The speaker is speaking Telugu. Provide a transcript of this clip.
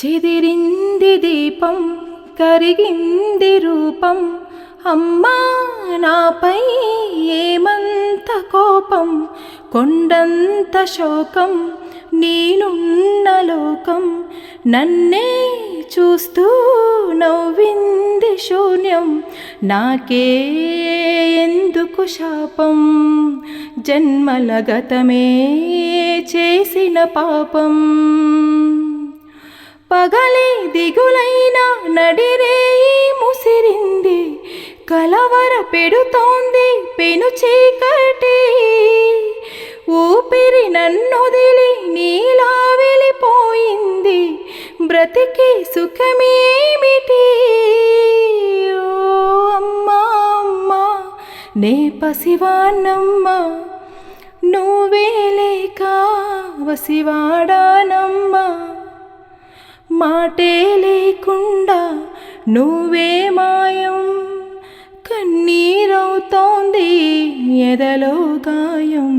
చెదిరింది దీపం కరిగింది రూపం అమ్మా నాపై ఏమంత కోపం కొండంత శోకం నేనున్న లోకం నన్నే చూస్తూ నవ్వింది శూన్యం నాకే ఎందుకు శాపం జన్మల గతమే చేసిన పాపం పగలే దిగులైన నడిరేయి ముసిరింది కలవర పెడుతోంది పెను చీకటి ఊపిరి నన్నొదిలి నీలా వెళ్ళిపోయింది బ్రతికి సుఖమేమిటి ఓ అమ్మా అమ్మా నే పసివాణమ్మా నువ్వే లేక వసివాడానమ్మా మాటే లేకుండా నువ్వే మాయం కన్నీరవుతోంది ఎదలో గాయం.